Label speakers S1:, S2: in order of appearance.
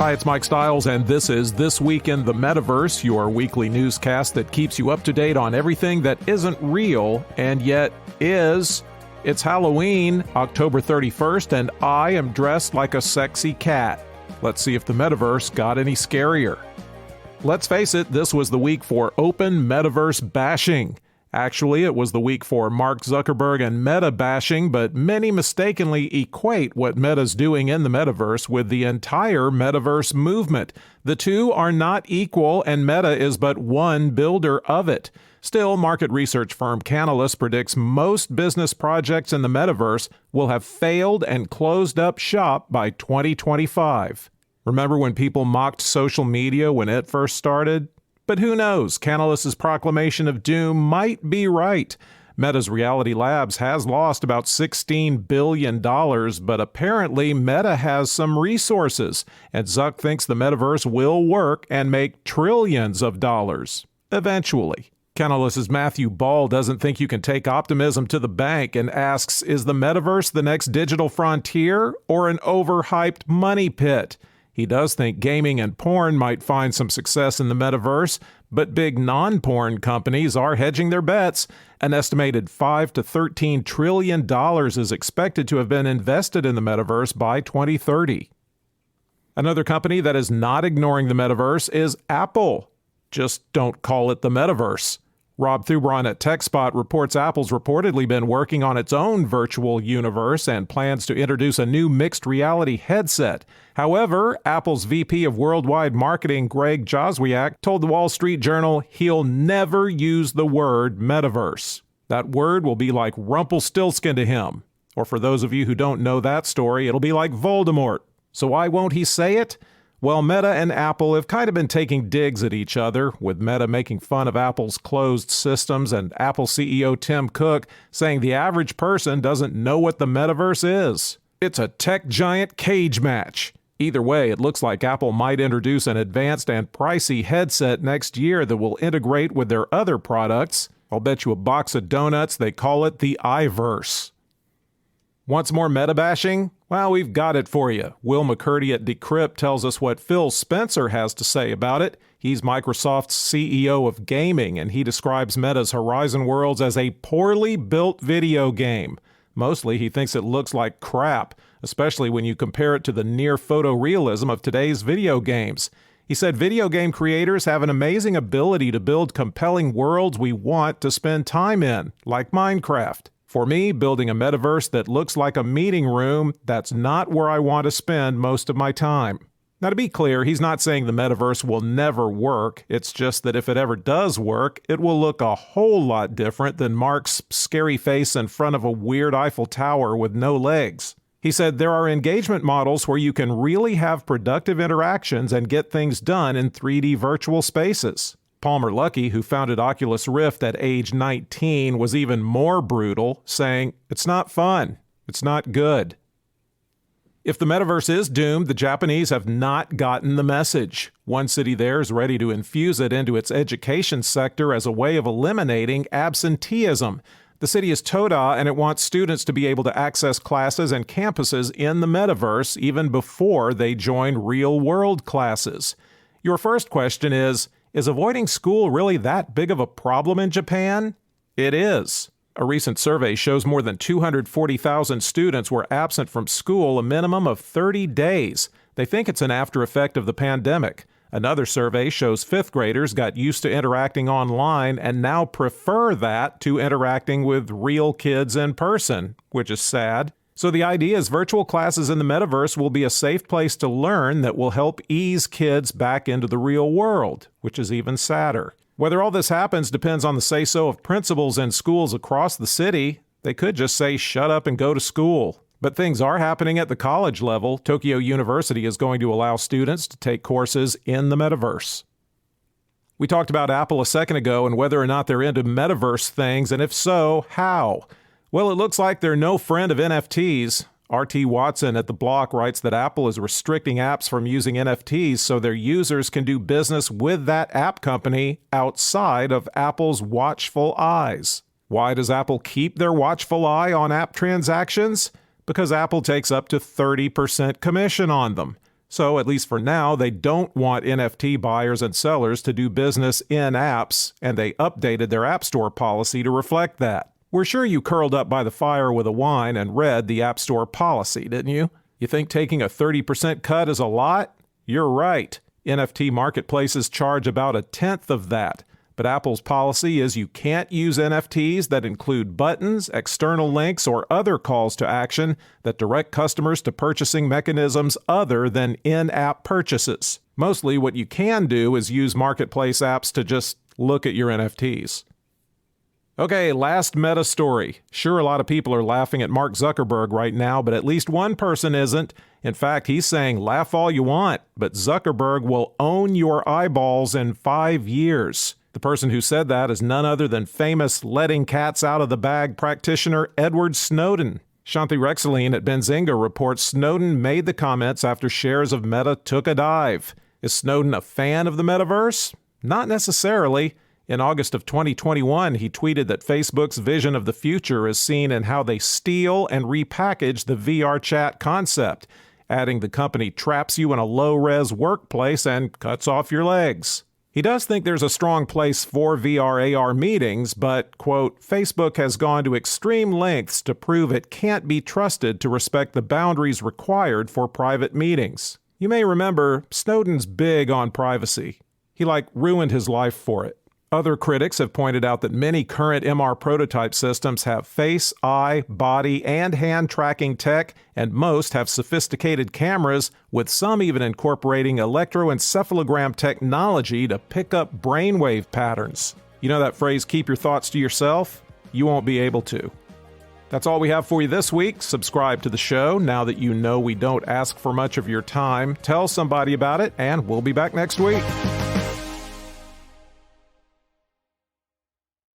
S1: Hi, it's Mike Stiles, and this is This Week in the Metaverse, your weekly newscast that keeps you up to date on everything that isn't real and yet is. It's Halloween, October 31st, and I am dressed like a sexy cat. Let's see if the Metaverse got any scarier. Let's face it, this was the week for open Metaverse bashing. Actually, it was the week for Mark Zuckerberg and Meta bashing, but many mistakenly equate what Meta's doing in the Metaverse with the entire Metaverse movement. The two are not equal, and Meta is but one builder of it. Still, market research firm Canalys predicts most business projects in the Metaverse will have failed and closed up shop by 2025. Remember when people mocked social media when it first started? But who knows? Canalys' proclamation of doom might be right. Meta's Reality Labs has lost about $16 billion, but apparently Meta has some resources, and Zuck thinks the Metaverse will work and make trillions of dollars. Eventually. Canalys' Matthew Ball doesn't think you can take optimism to the bank and asks, is the Metaverse the next digital frontier or an overhyped money pit? He does think gaming and porn might find some success in the Metaverse, but big non-porn companies are hedging their bets. An estimated $5 to $13 trillion is expected to have been invested in the Metaverse by 2030. Another company that is not ignoring the Metaverse is Apple. Just don't call it the Metaverse. Rob Thubron at TechSpot reports Apple's reportedly been working on its own virtual universe and plans to introduce a new mixed reality headset. However, Apple's VP of Worldwide Marketing, Greg Joswiak, told the Wall Street Journal he'll never use the word Metaverse. That word will be like Rumpelstiltskin to him. Or for those of you who don't know that story, it'll be like Voldemort. So why won't he say it? Well, Meta and Apple have kind of been taking digs at each other, with Meta making fun of Apple's closed systems and Apple CEO Tim Cook saying the average person doesn't know what the Metaverse is. It's a tech giant cage match. Either way, it looks like Apple might introduce an advanced and pricey headset next year that will integrate with their other products. I'll bet you a box of donuts they call it the iVerse. Want some more meta bashing? Well, we've got it for you. Will McCurdy at Decrypt tells us what Phil Spencer has to say about it. He's Microsoft's CEO of gaming, and he describes Meta's Horizon Worlds as a poorly built video game. Mostly, he thinks it looks like crap, especially when you compare it to the near photorealism of today's video games. He said video game creators have an amazing ability to build compelling worlds we want to spend time in, like Minecraft. For me, building a metaverse that looks like a meeting room, that's not where I want to spend most of my time. Now, to be clear, he's not saying the metaverse will never work. It's just that if it ever does work, it will look a whole lot different than Mark's scary face in front of a weird Eiffel Tower with no legs. He said there are engagement models where you can really have productive interactions and get things done in 3D virtual spaces. Palmer Luckey, who founded Oculus Rift at age 19, was even more brutal, saying, "It's not fun. It's not good." If the metaverse is doomed, the Japanese have not gotten the message. One city there is ready to infuse it into its education sector as a way of eliminating absenteeism. The city is Toda, and it wants students to be able to access classes and campuses in the metaverse even before they join real-world classes. Your first question is avoiding school really that big of a problem in Japan? It is. A recent survey shows more than 240,000 students were absent from school a minimum of 30 days. They think it's an after effect of the pandemic. Another survey shows fifth graders got used to interacting online and now prefer that to interacting with real kids in person, which is sad. So the idea is virtual classes in the metaverse will be a safe place to learn that will help ease kids back into the real world, which is even sadder. Whether all this happens depends on the say-so of principals in schools across the city. They could just say, shut up and go to school. But things are happening at the college level. Tokyo University is going to allow students to take courses in the metaverse. We talked about Apple a second ago and whether or not they're into metaverse things, and if so, how? Well, it looks like they're no friend of NFTs. R.T. Watson at The Block writes that Apple is restricting apps from using NFTs so their users can do business with that app company outside of Apple's watchful eyes. Why does Apple keep their watchful eye on app transactions? Because Apple takes up to 30% commission on them. So, at least for now, they don't want NFT buyers and sellers to do business in apps, and they updated their App Store policy to reflect that. We're sure you curled up by the fire with a wine and read the App Store policy, didn't you? You think taking a 30% cut is a lot? You're right. NFT marketplaces charge about a tenth of that. But Apple's policy is you can't use NFTs that include buttons, external links, or other calls to action that direct customers to purchasing mechanisms other than in-app purchases. Mostly what you can do is use marketplace apps to just look at your NFTs. Okay, last meta story. Sure, a lot of people are laughing at Mark Zuckerberg right now, but at least one person isn't. In fact, he's saying laugh all you want, but Zuckerberg will own your eyeballs in 5 years. The person who said that is none other than famous letting cats out of the bag practitioner Edward Snowden. Shanti Rexeline at Benzinga reports Snowden made the comments after shares of Meta took a dive. Is Snowden a fan of the metaverse? Not necessarily. In August of 2021, he tweeted that Facebook's vision of the future is seen in how they steal and repackage the VR chat concept, adding the company traps you in a low-res workplace and cuts off your legs. He does think there's a strong place for VR/AR meetings, but, quote, Facebook has gone to extreme lengths to prove it can't be trusted to respect the boundaries required for private meetings. You may remember, Snowden's big on privacy. He, ruined his life for it. Other critics have pointed out that many current MR prototype systems have face, eye, body, and hand tracking tech, and most have sophisticated cameras, with some even incorporating electroencephalogram technology to pick up brainwave patterns. You know that phrase, keep your thoughts to yourself? You won't be able to. That's all we have for you this week. Subscribe to the show now that you know we don't ask for much of your time. Tell somebody about it, and we'll be back next week.